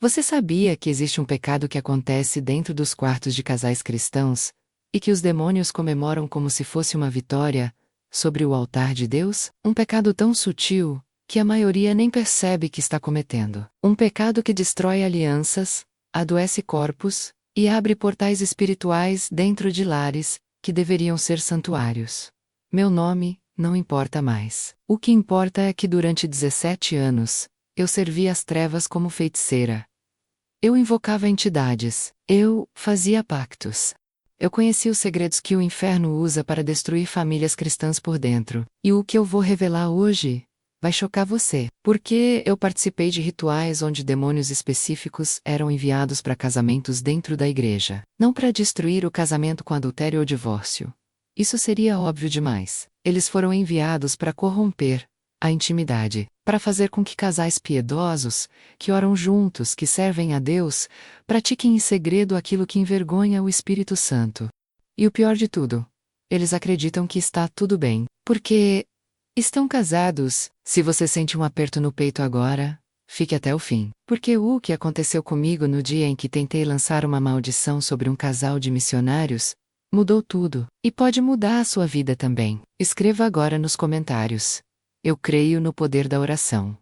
Você sabia que existe um pecado que acontece dentro dos quartos de casais cristãos, e que os demônios comemoram como se fosse uma vitória sobre o altar de Deus? Um pecado tão sutil que a maioria nem percebe que está cometendo. Um pecado que destrói alianças, adoece corpos e abre portais espirituais dentro de lares que deveriam ser santuários. Meu nome não importa mais. O que importa é que durante 17 anos, eu servi as trevas como feiticeira. Eu invocava entidades. Eu fazia pactos. Eu conhecia os segredos que o inferno usa para destruir famílias cristãs por dentro. E o que eu vou revelar hoje vai chocar você. Porque eu participei de rituais onde demônios específicos eram enviados para casamentos dentro da igreja. Não para destruir o casamento com adultério ou divórcio. Isso seria óbvio demais. Eles foram enviados para corromper a intimidade, para fazer com que casais piedosos, que oram juntos, que servem a Deus, pratiquem em segredo aquilo que envergonha o Espírito Santo. E o pior de tudo, eles acreditam que está tudo bem, porque estão casados. Se você sente um aperto no peito agora, fique até o fim. Porque o que aconteceu comigo no dia em que tentei lançar uma maldição sobre um casal de missionários mudou tudo, e pode mudar a sua vida também. Escreva agora nos comentários. Eu creio no poder da oração.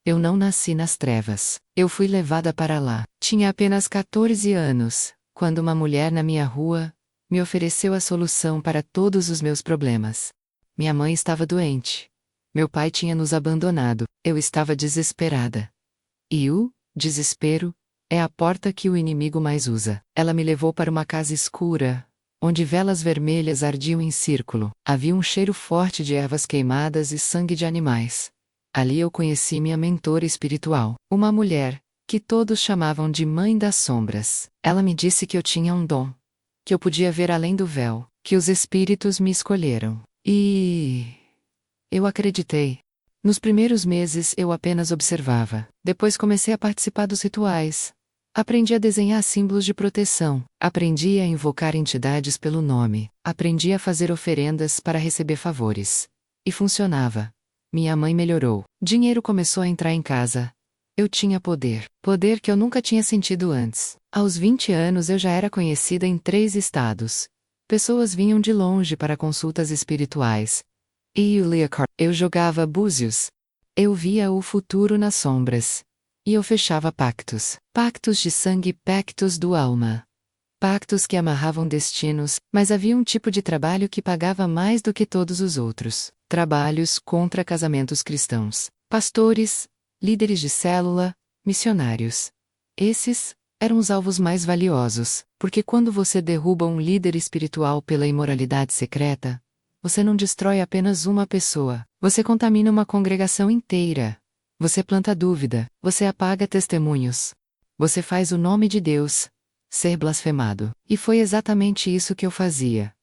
Eu não nasci nas trevas. Eu fui levada para lá. Tinha apenas 14 anos, quando uma mulher na minha rua me ofereceu a solução para todos os meus problemas. Minha mãe estava doente. Meu pai tinha nos abandonado. Eu estava desesperada. E o desespero é a porta que o inimigo mais usa. Ela me levou para uma casa escura, onde velas vermelhas ardiam em círculo. Havia um cheiro forte de ervas queimadas e sangue de animais. Ali eu conheci minha mentora espiritual, uma mulher, que todos chamavam de Mãe das Sombras. Ela me disse que eu tinha um dom, que eu podia ver além do véu, que os espíritos me escolheram. E eu acreditei. Nos primeiros meses eu apenas observava. Depois comecei a participar dos rituais. Aprendi a desenhar símbolos de proteção. Aprendi a invocar entidades pelo nome. Aprendi a fazer oferendas para receber favores. E funcionava. Minha mãe melhorou. Dinheiro começou a entrar em casa. Eu tinha poder. Poder que eu nunca tinha sentido antes. Aos 20 anos eu já era conhecida em 3 estados. Pessoas vinham de longe para consultas espirituais. Eu jogava búzios. Eu via o futuro nas sombras. E eu fechava pactos. Pactos de sangue, pactos do alma. Pactos que amarravam destinos, mas havia um tipo de trabalho que pagava mais do que todos os outros. Trabalhos contra casamentos cristãos. Pastores, líderes de célula, missionários. Esses eram os alvos mais valiosos, porque quando você derruba um líder espiritual pela imoralidade secreta, você não destrói apenas uma pessoa, você contamina uma congregação inteira. Você planta dúvida, você apaga testemunhos. Você faz o nome de Deus ser blasfemado. E foi exatamente isso que eu fazia.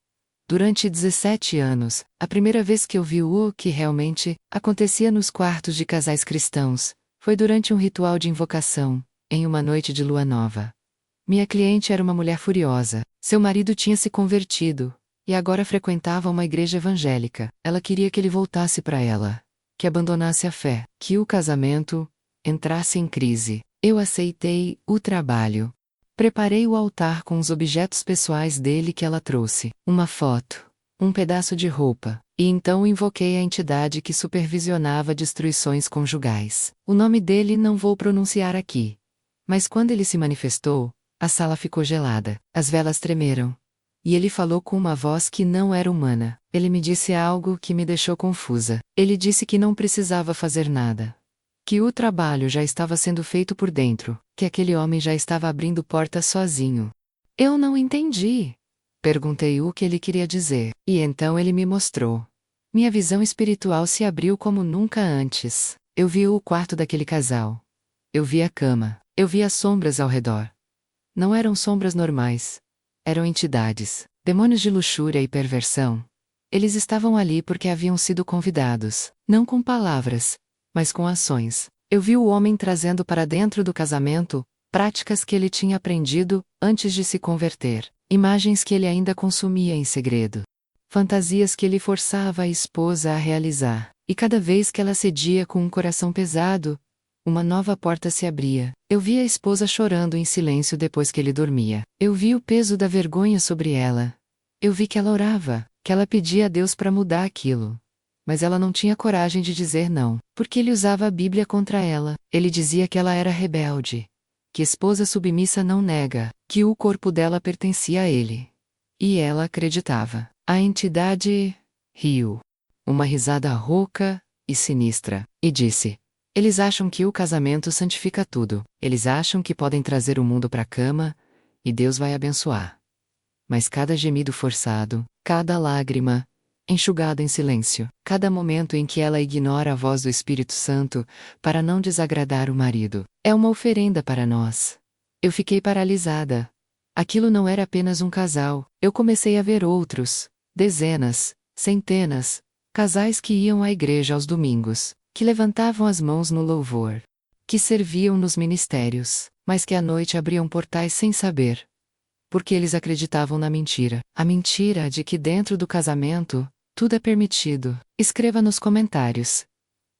Durante 17 anos, a primeira vez que eu vi o que realmente acontecia nos quartos de casais cristãos, foi durante um ritual de invocação, em uma noite de lua nova. Minha cliente era uma mulher furiosa. Seu marido tinha se convertido, e agora frequentava uma igreja evangélica. Ela queria que ele voltasse para ela, que abandonasse a fé, que o casamento entrasse em crise. Eu aceitei o trabalho. Preparei o altar com os objetos pessoais dele que ela trouxe, uma foto, um pedaço de roupa, e então invoquei a entidade que supervisionava destruições conjugais. O nome dele não vou pronunciar aqui. Mas quando ele se manifestou, a sala ficou gelada, as velas tremeram. E ele falou com uma voz que não era humana. Ele me disse algo que me deixou confusa. Ele disse que não precisava fazer nada. Que o trabalho já estava sendo feito por dentro, que aquele homem já estava abrindo portas sozinho. Eu não entendi. Perguntei o que ele queria dizer, e então ele me mostrou. Minha visão espiritual se abriu como nunca antes. Eu vi o quarto daquele casal. Eu vi a cama. Eu vi as sombras ao redor. Não eram sombras normais. Eram entidades, demônios de luxúria e perversão. Eles estavam ali porque haviam sido convidados, não com palavras, mas com ações. Eu vi o homem trazendo para dentro do casamento práticas que ele tinha aprendido antes de se converter, imagens que ele ainda consumia em segredo, fantasias que ele forçava a esposa a realizar. E cada vez que ela cedia com um coração pesado, Uma nova porta se abria. Eu vi a esposa chorando em silêncio depois que ele dormia. Eu vi o peso da vergonha sobre ela. Eu vi que ela orava, que ela pedia a Deus para mudar aquilo. Mas ela não tinha coragem de dizer não, porque ele usava a Bíblia contra ela. Ele dizia que ela era rebelde, que esposa submissa não nega, que o corpo dela pertencia a ele. E ela acreditava. A entidade riu. Uma risada rouca e sinistra, e disse: eles acham que o casamento santifica tudo. Eles acham que podem trazer o mundo para a cama, e Deus vai abençoar. Mas cada gemido forçado, cada lágrima enxugada em silêncio, cada momento em que ela ignora a voz do Espírito Santo para não desagradar o marido, é uma oferenda para nós. Eu fiquei paralisada. Aquilo não era apenas um casal. Eu comecei a ver outros, dezenas, centenas, casais que iam à igreja aos domingos, que levantavam as mãos no louvor, que serviam nos ministérios, mas que à noite abriam portais sem saber. Porque eles acreditavam na mentira. A mentira de que dentro do casamento, tudo é permitido. Escreva nos comentários: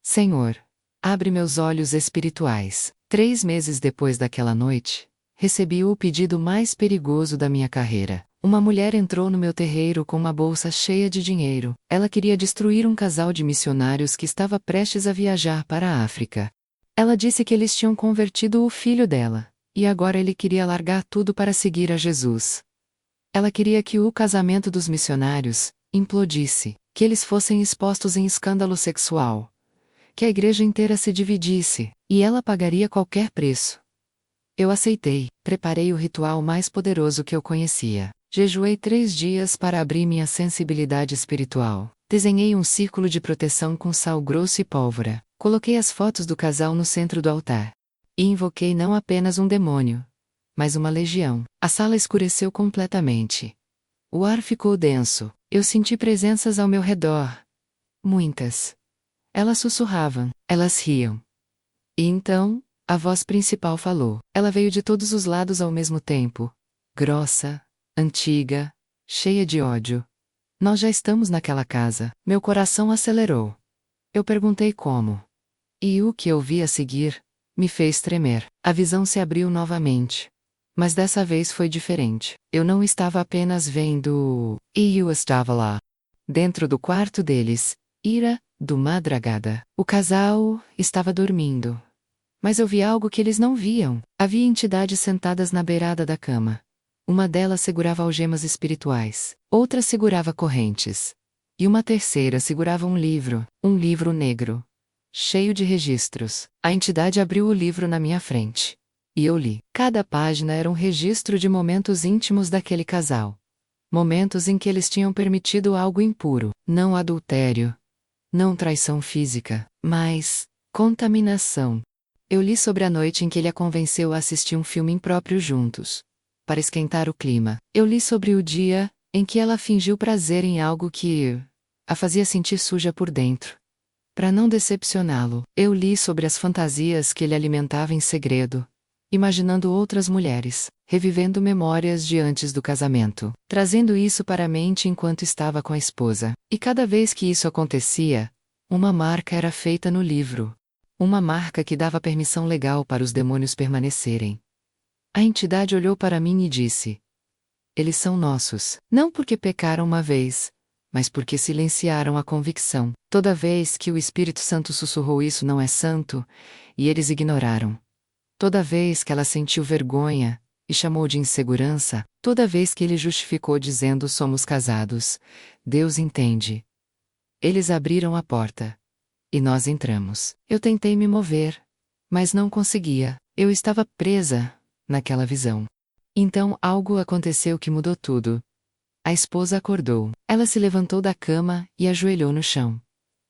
Senhor, abre meus olhos espirituais. 3 meses depois daquela noite, recebi o pedido mais perigoso da minha carreira. Uma mulher entrou no meu terreiro com uma bolsa cheia de dinheiro. Ela queria destruir um casal de missionários que estava prestes a viajar para a África. Ela disse que eles tinham convertido o filho dela, e agora ele queria largar tudo para seguir a Jesus. Ela queria que o casamento dos missionários implodisse, que eles fossem expostos em escândalo sexual, que a igreja inteira se dividisse, e ela pagaria qualquer preço. Eu aceitei, preparei o ritual mais poderoso que eu conhecia. Jejuei 3 dias para abrir minha sensibilidade espiritual. Desenhei um círculo de proteção com sal grosso e pólvora. Coloquei as fotos do casal no centro do altar. E invoquei não apenas um demônio, mas uma legião. A sala escureceu completamente. O ar ficou denso. Eu senti presenças ao meu redor. Muitas. Elas sussurravam, elas riam. E então, a voz principal falou. Ela veio de todos os lados ao mesmo tempo. Grossa, antiga, cheia de ódio. Nós já estamos naquela casa. Meu coração acelerou. Eu perguntei como. E o que eu vi a seguir me fez tremer. A visão se abriu novamente. Mas dessa vez foi diferente. Eu não estava apenas vendo. E eu estava lá. Dentro do quarto deles, ira, do madrugada. O casal estava dormindo. Mas eu vi algo que eles não viam. Havia entidades sentadas na beirada da cama. Uma delas segurava algemas espirituais, outra segurava correntes. E uma terceira segurava um livro negro, cheio de registros. A entidade abriu o livro na minha frente. E eu li. Cada página era um registro de momentos íntimos daquele casal. Momentos em que eles tinham permitido algo impuro, não adultério, não traição física, mas contaminação. Eu li sobre a noite em que ele a convenceu a assistir um filme impróprio juntos, para esquentar o clima. Eu li sobre o dia em que ela fingiu prazer em algo que a fazia sentir suja por dentro. Para não decepcioná-lo, eu li sobre as fantasias que ele alimentava em segredo, imaginando outras mulheres, revivendo memórias de antes do casamento, trazendo isso para a mente enquanto estava com a esposa. E cada vez que isso acontecia, uma marca era feita no livro. Uma marca que dava permissão legal para os demônios permanecerem. A entidade olhou para mim e disse: eles são nossos, não porque pecaram uma vez, mas porque silenciaram a convicção. Toda vez que o Espírito Santo sussurrou isso não é santo, e eles ignoraram. Toda vez que ela sentiu vergonha, e chamou de insegurança, toda vez que ele justificou dizendo somos casados, Deus entende. Eles abriram a porta. E nós entramos. Eu tentei me mover, mas não conseguia. Eu estava presa naquela visão. Então algo aconteceu que mudou tudo. A esposa acordou. Ela se levantou da cama e ajoelhou no chão.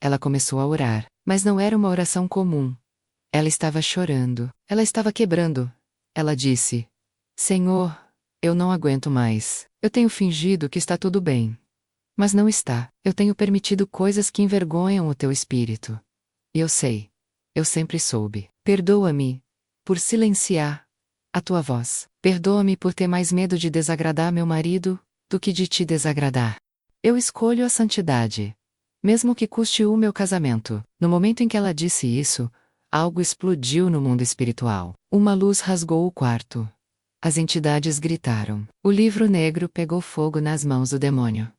Ela começou a orar, mas não era uma oração comum. Ela estava chorando. Ela estava quebrando. Ela disse: Senhor, eu não aguento mais. Eu tenho fingido que está tudo bem. Mas não está. Eu tenho permitido coisas que envergonham o teu espírito. E eu sei. Eu sempre soube. Perdoa-me por silenciar a tua voz. Perdoa-me por ter mais medo de desagradar meu marido do que de te desagradar. Eu escolho a santidade, mesmo que custe o meu casamento. No momento em que ela disse isso, Algo explodiu no mundo espiritual. Uma luz rasgou o quarto. As entidades gritaram. O livro negro pegou fogo nas mãos do demônio.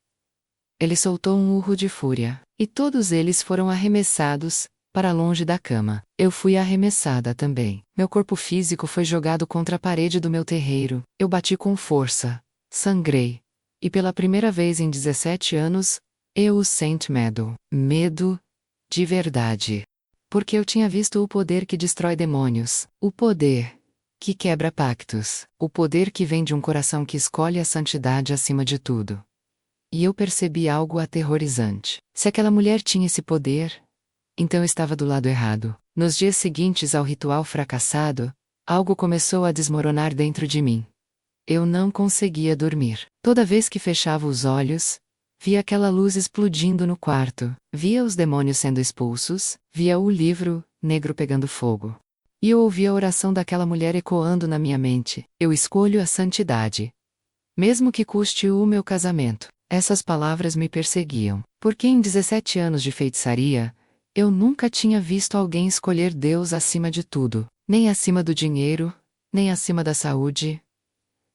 Ele soltou um urro de fúria, e todos eles foram arremessados para longe da cama. Eu fui arremessada também. Meu corpo físico foi jogado contra a parede do meu terreiro. Eu bati com força, sangrei. E pela primeira vez em 17 anos, eu senti medo. Medo de verdade. Porque eu tinha visto o poder que destrói demônios, o poder que quebra pactos, o poder que vem de um coração que escolhe a santidade acima de tudo. E eu percebi algo aterrorizante. Se aquela mulher tinha esse poder, então eu estava do lado errado. Nos dias seguintes ao ritual fracassado, algo começou a desmoronar dentro de mim. Eu não conseguia dormir. Toda vez que fechava os olhos, via aquela luz explodindo no quarto, via os demônios sendo expulsos, via o livro negro pegando fogo. E eu ouvia a oração daquela mulher ecoando na minha mente: eu escolho a santidade, mesmo que custe o meu casamento. Essas palavras me perseguiam, porque em 17 anos de feitiçaria, eu nunca tinha visto alguém escolher Deus acima de tudo, nem acima do dinheiro, nem acima da saúde,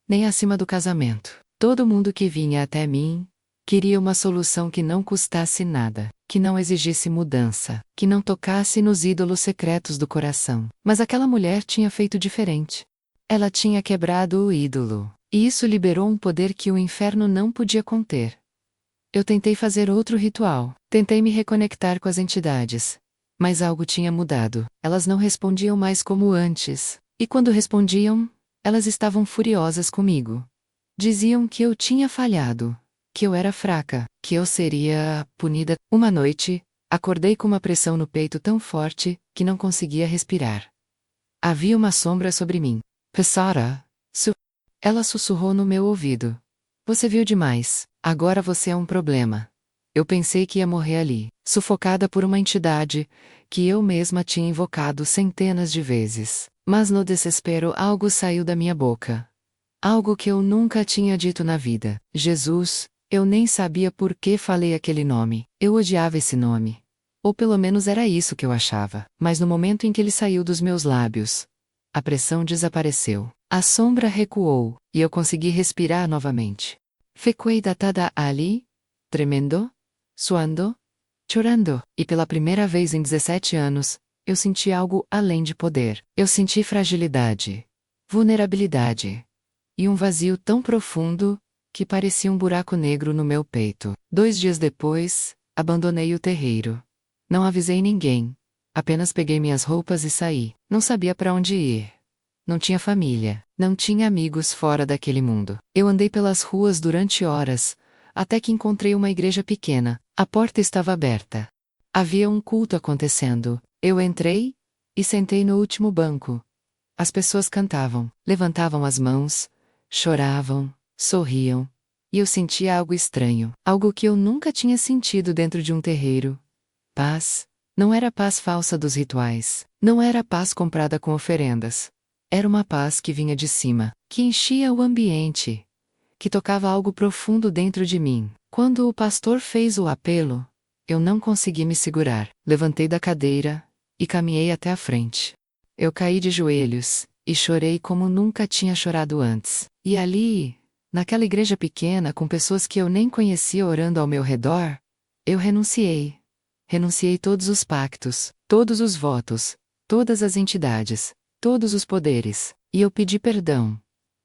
nem acima do casamento. Todo mundo que vinha até mim queria uma solução que não custasse nada, que não exigisse mudança, que não tocasse nos ídolos secretos do coração. Mas aquela mulher tinha feito diferente. Ela tinha quebrado o ídolo, e isso liberou um poder que o inferno não podia conter. Eu tentei fazer outro ritual, tentei me reconectar com as entidades. Mas algo tinha mudado. Elas não respondiam mais como antes. E quando respondiam, elas estavam furiosas comigo. Diziam que eu tinha falhado, que eu era fraca, que eu seria punida. Uma noite, acordei com uma pressão no peito tão forte que não conseguia respirar. Havia uma sombra sobre mim. Pessara, ela sussurrou no meu ouvido. Você viu demais. Agora você é um problema. Eu pensei que ia morrer ali, sufocada por uma entidade que eu mesma tinha invocado centenas de vezes. Mas no desespero algo saiu da minha boca. Algo que eu nunca tinha dito na vida. Jesus. Eu nem sabia por que falei aquele nome. Eu odiava esse nome. Ou pelo menos era isso que eu achava. Mas no momento em que ele saiu dos meus lábios, a pressão desapareceu. A sombra recuou, e eu consegui respirar novamente. Fiquei deitada ali, tremendo, suando, chorando. E pela primeira vez em 17 anos, eu senti algo além de poder. Eu senti fragilidade, vulnerabilidade e um vazio tão profundo que parecia um buraco negro no meu peito. 2 dias depois, abandonei o terreiro. Não avisei ninguém. Apenas peguei minhas roupas e saí. Não sabia para onde ir. Não tinha família, não tinha amigos fora daquele mundo. Eu andei pelas ruas durante horas, até que encontrei uma igreja pequena. A porta estava aberta. Havia um culto acontecendo. Eu entrei e sentei no último banco. As pessoas cantavam, levantavam as mãos, choravam, sorriam. E eu sentia algo estranho, algo que eu nunca tinha sentido dentro de um terreiro. Paz. Não era a paz falsa dos rituais. Não era a paz comprada com oferendas. Era uma paz que vinha de cima, que enchia o ambiente, que tocava algo profundo dentro de mim. Quando o pastor fez o apelo, eu não consegui me segurar. Levantei da cadeira e caminhei até a frente. Eu caí de joelhos e chorei como nunca tinha chorado antes. E ali, naquela igreja pequena com pessoas que eu nem conhecia orando ao meu redor, eu renunciei. Renunciei todos os pactos, todos os votos, todas as entidades, todos os poderes, e eu pedi perdão.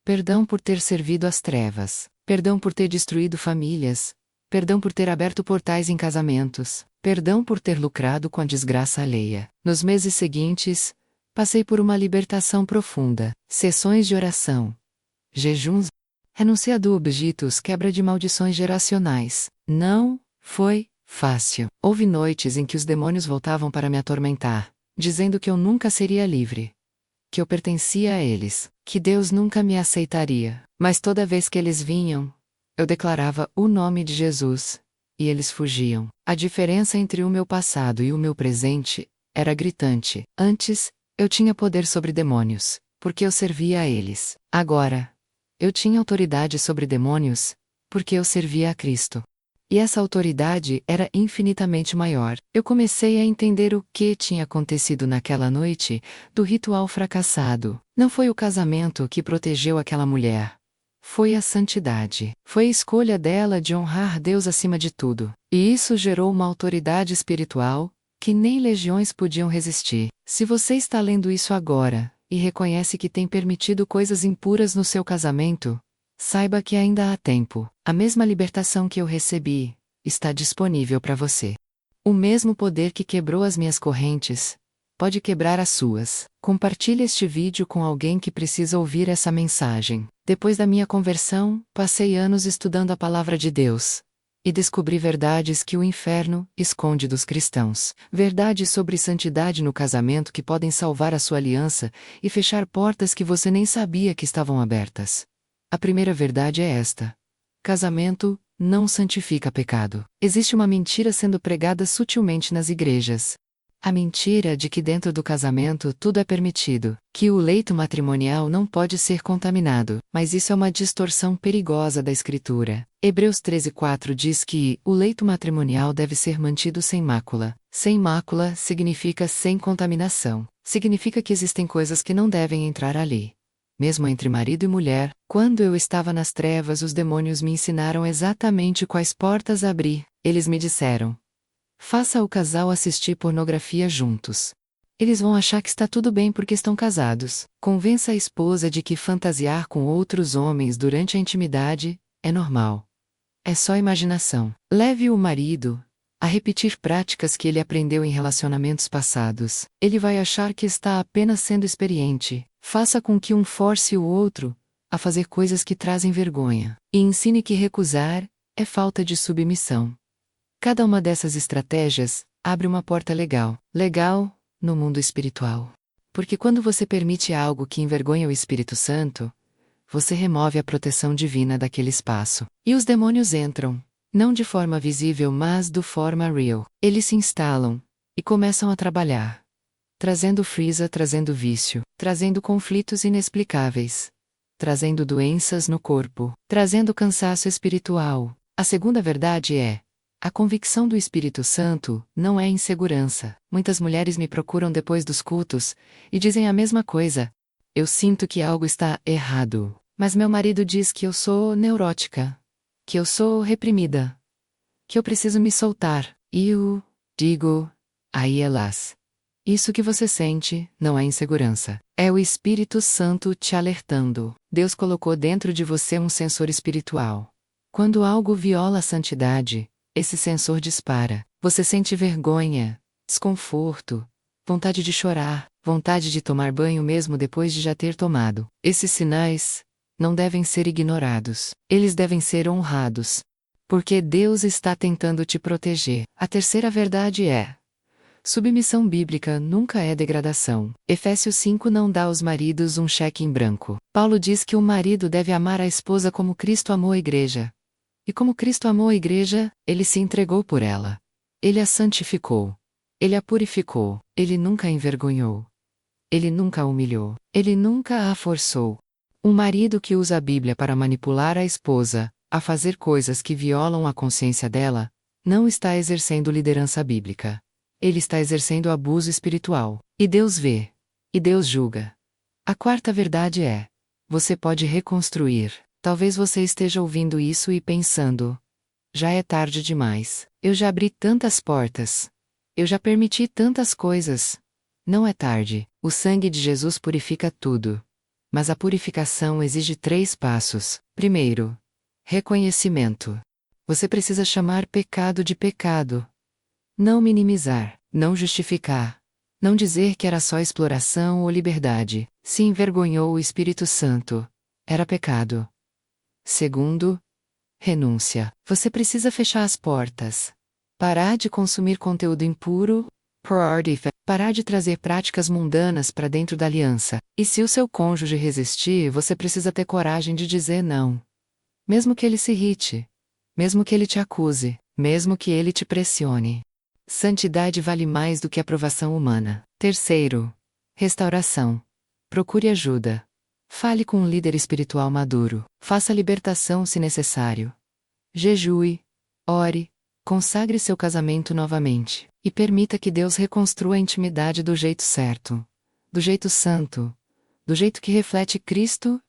Perdão por ter servido às trevas, perdão por ter destruído famílias, perdão por ter aberto portais em casamentos, perdão por ter lucrado com a desgraça alheia. Nos meses seguintes, passei por uma libertação profunda, sessões de oração, jejuns, renunciei a objetos, quebra de maldições geracionais. Não foi fácil. Houve noites em que os demônios voltavam para me atormentar, dizendo que eu nunca seria livre, que eu pertencia a eles, que Deus nunca me aceitaria. Mas toda vez que eles vinham, eu declarava o nome de Jesus, e eles fugiam. A diferença entre o meu passado e o meu presente era gritante. Antes, eu tinha poder sobre demônios, porque eu servia a eles. Agora, eu tinha autoridade sobre demônios, porque eu servia a Cristo. E essa autoridade era infinitamente maior. Eu comecei a entender o que tinha acontecido naquela noite, do ritual fracassado. Não foi o casamento que protegeu aquela mulher. Foi a santidade. Foi a escolha dela de honrar Deus acima de tudo. E isso gerou uma autoridade espiritual que nem legiões podiam resistir. Se você está lendo isso agora e reconhece que tem permitido coisas impuras no seu casamento, saiba que ainda há tempo. A mesma libertação que eu recebi está disponível para você. O mesmo poder que quebrou as minhas correntes pode quebrar as suas. Compartilhe este vídeo com alguém que precisa ouvir essa mensagem. Depois da minha conversão, passei anos estudando a palavra de Deus e descobri verdades que o inferno esconde dos cristãos. Verdades sobre santidade no casamento que podem salvar a sua aliança e fechar portas que você nem sabia que estavam abertas. A primeira verdade é esta: casamento não santifica pecado. Existe uma mentira sendo pregada sutilmente nas igrejas. A mentira de que dentro do casamento tudo é permitido, que o leito matrimonial não pode ser contaminado, mas isso é uma distorção perigosa da Escritura. Hebreus 13:4 diz que o leito matrimonial deve ser mantido sem mácula. Sem mácula significa sem contaminação. Significa que existem coisas que não devem entrar ali. Mesmo entre marido e mulher, quando eu estava nas trevas, os demônios me ensinaram exatamente quais portas abrir. Eles me disseram: faça o casal assistir pornografia juntos. Eles vão achar que está tudo bem porque estão casados. Convença a esposa de que fantasiar com outros homens durante a intimidade é normal. É só imaginação. Leve o marido a repetir práticas que ele aprendeu em relacionamentos passados. Ele vai achar que está apenas sendo experiente. Faça com que um force o outro a fazer coisas que trazem vergonha. E ensine que recusar é falta de submissão. Cada uma dessas estratégias abre uma porta legal. Legal no mundo espiritual. Porque quando você permite algo que envergonha o Espírito Santo, você remove a proteção divina daquele espaço. E os demônios entram, não de forma visível, mas de forma real. Eles se instalam e começam a trabalhar, trazendo frisa, trazendo vício, trazendo conflitos inexplicáveis, trazendo doenças no corpo, trazendo cansaço espiritual. A segunda verdade é: a convicção do Espírito Santo não é insegurança. Muitas mulheres me procuram depois dos cultos e dizem a mesma coisa. Eu sinto que algo está errado, mas meu marido diz que eu sou neurótica, que eu sou reprimida, que eu preciso me soltar. E eu digo: aí elas. Isso que você sente não é insegurança. É o Espírito Santo te alertando. Deus colocou dentro de você um sensor espiritual. Quando algo viola a santidade, esse sensor dispara. Você sente vergonha, desconforto, vontade de chorar, vontade de tomar banho mesmo depois de já ter tomado. Esses sinais não devem ser ignorados. Eles devem ser honrados. Porque Deus está tentando te proteger. A terceira verdade é: submissão bíblica nunca é degradação. Efésios 5 não dá aos maridos um cheque em branco. Paulo diz que o marido deve amar a esposa como Cristo amou a igreja. E como Cristo amou a igreja, ele se entregou por ela. Ele a santificou. Ele a purificou. Ele nunca a envergonhou. Ele nunca a humilhou. Ele nunca a forçou. Um marido que usa a Bíblia para manipular a esposa a fazer coisas que violam a consciência dela, não está exercendo liderança bíblica. Ele está exercendo abuso espiritual. E Deus vê. E Deus julga. A quarta verdade é: você pode reconstruir. Talvez você esteja ouvindo isso e pensando: já é tarde demais. Eu já abri tantas portas. Eu já permiti tantas coisas. Não é tarde. O sangue de Jesus purifica tudo. Mas a purificação exige 3 passos. Primeiro, reconhecimento. Você precisa chamar pecado de pecado. Não minimizar, não justificar. Não dizer que era só exploração ou liberdade. Se envergonhou o Espírito Santo, era pecado. Segundo, renúncia. Você precisa fechar as portas. Parar de consumir conteúdo impuro, parar de trazer práticas mundanas para dentro da aliança. E se o seu cônjuge resistir, você precisa ter coragem de dizer não. Mesmo que ele se irrite. Mesmo que ele te acuse. Mesmo que ele te pressione. Santidade vale mais do que aprovação humana. Terceiro, restauração. Procure ajuda. Fale com um líder espiritual maduro. Faça libertação se necessário. Jejue. Ore, consagre seu casamento novamente, e permita que Deus reconstrua a intimidade do jeito certo, do jeito santo, do jeito que reflete Cristo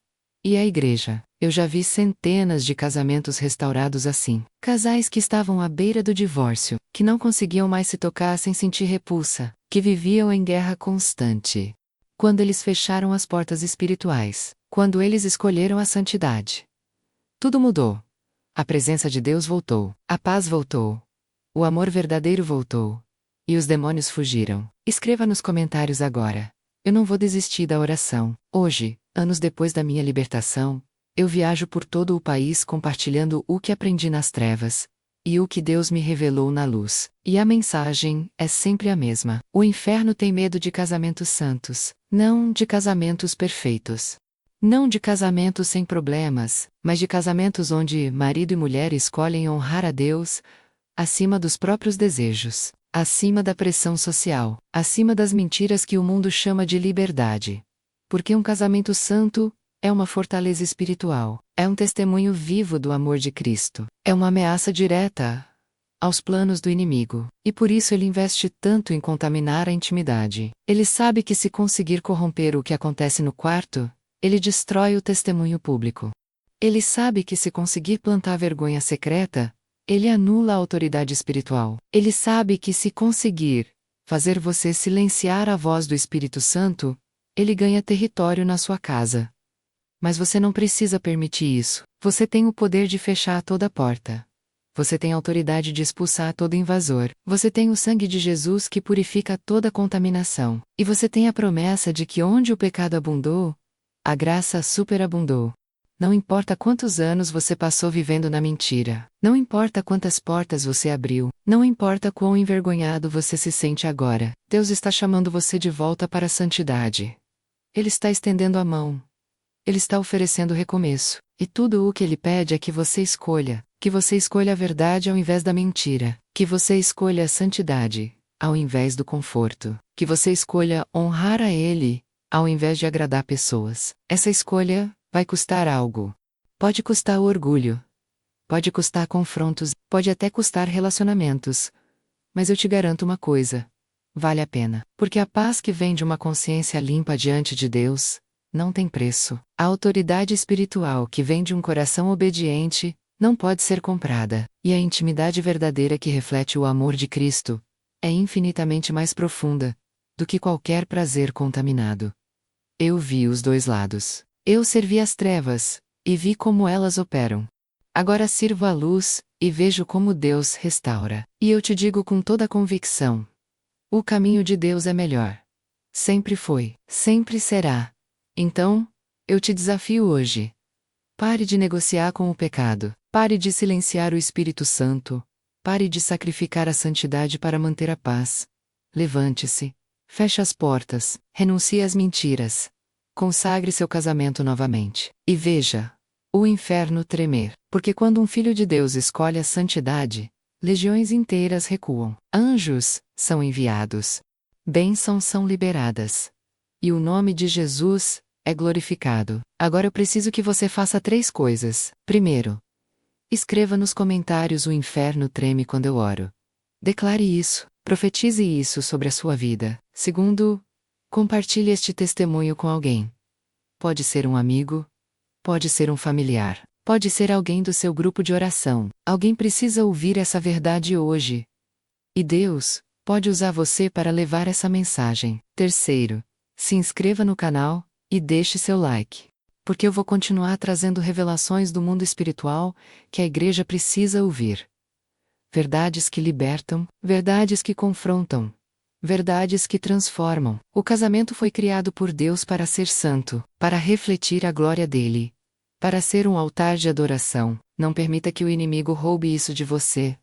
e a Igreja. Eu já vi centenas de casamentos restaurados assim. Casais que estavam à beira do divórcio, que não conseguiam mais se tocar sem sentir repulsa, que viviam em guerra constante. Quando eles fecharam as portas espirituais, quando eles escolheram a santidade, tudo mudou. A presença de Deus voltou, a paz voltou, o amor verdadeiro voltou, e os demônios fugiram. Escreva nos comentários agora. Eu não vou desistir da oração. Hoje, anos depois da minha libertação, eu viajo por todo o país compartilhando o que aprendi nas trevas e o que Deus me revelou na luz. E a mensagem é sempre a mesma. O inferno tem medo de casamentos santos, não de casamentos perfeitos. Não de casamentos sem problemas, mas de casamentos onde marido e mulher escolhem honrar a Deus acima dos próprios desejos, acima da pressão social, acima das mentiras que o mundo chama de liberdade. Porque um casamento santo é uma fortaleza espiritual, é um testemunho vivo do amor de Cristo, é uma ameaça direta aos planos do inimigo, e por isso ele investe tanto em contaminar a intimidade. Ele sabe que se conseguir corromper o que acontece no quarto, ele destrói o testemunho público. Ele sabe que se conseguir plantar vergonha secreta, ele anula a autoridade espiritual. Ele sabe que se conseguir fazer você silenciar a voz do Espírito Santo, ele ganha território na sua casa. Mas você não precisa permitir isso. Você tem o poder de fechar toda porta. Você tem a autoridade de expulsar todo invasor. Você tem o sangue de Jesus que purifica toda contaminação. E você tem a promessa de que onde o pecado abundou, a graça superabundou. Não importa quantos anos você passou vivendo na mentira. Não importa quantas portas você abriu. Não importa quão envergonhado você se sente agora. Deus está chamando você de volta para a santidade. Ele está estendendo a mão. Ele está oferecendo recomeço. E tudo o que ele pede é que você escolha. Que você escolha a verdade ao invés da mentira. Que você escolha a santidade, ao invés do conforto. Que você escolha honrar a Ele, ao invés de agradar pessoas. Essa escolha vai custar algo. Pode custar o orgulho. Pode custar confrontos. Pode até custar relacionamentos. Mas eu te garanto uma coisa. Vale a pena. Porque a paz que vem de uma consciência limpa diante de Deus não tem preço. A autoridade espiritual que vem de um coração obediente não pode ser comprada. E a intimidade verdadeira que reflete o amor de Cristo é infinitamente mais profunda do que qualquer prazer contaminado. Eu vi os dois lados. Eu servi as trevas e vi como elas operam. Agora sirvo a luz e vejo como Deus restaura. E eu te digo com toda a convicção: o caminho de Deus é melhor. Sempre foi, sempre será. Então, eu te desafio hoje. Pare de negociar com o pecado. Pare de silenciar o Espírito Santo. Pare de sacrificar a santidade para manter a paz. Levante-se. Feche as portas. Renuncie às mentiras. Consagre seu casamento novamente. E veja o inferno tremer. Porque quando um filho de Deus escolhe a santidade, legiões inteiras recuam. Anjos são enviados. Bênçãos são liberadas. E o nome de Jesus é glorificado. Agora eu preciso que você faça 3 coisas. Primeiro, escreva nos comentários: o inferno treme quando eu oro. Declare isso, profetize isso sobre a sua vida. Segundo, compartilhe este testemunho com alguém. Pode ser um amigo, pode ser um familiar, pode ser alguém do seu grupo de oração. Alguém precisa ouvir essa verdade hoje. E Deus pode usar você para levar essa mensagem. Terceiro, se inscreva no canal e deixe seu like. Porque eu vou continuar trazendo revelações do mundo espiritual que a igreja precisa ouvir. Verdades que libertam, verdades que confrontam, verdades que transformam. O casamento foi criado por Deus para ser santo, para refletir a glória dele, para ser um altar de adoração. Não permita que o inimigo roube isso de você.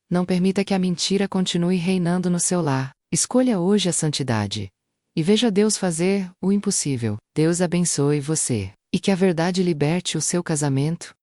Não permita que a mentira continue reinando no seu lar. Escolha hoje a santidade. E veja Deus fazer o impossível. Deus abençoe você. E que a verdade liberte o seu casamento,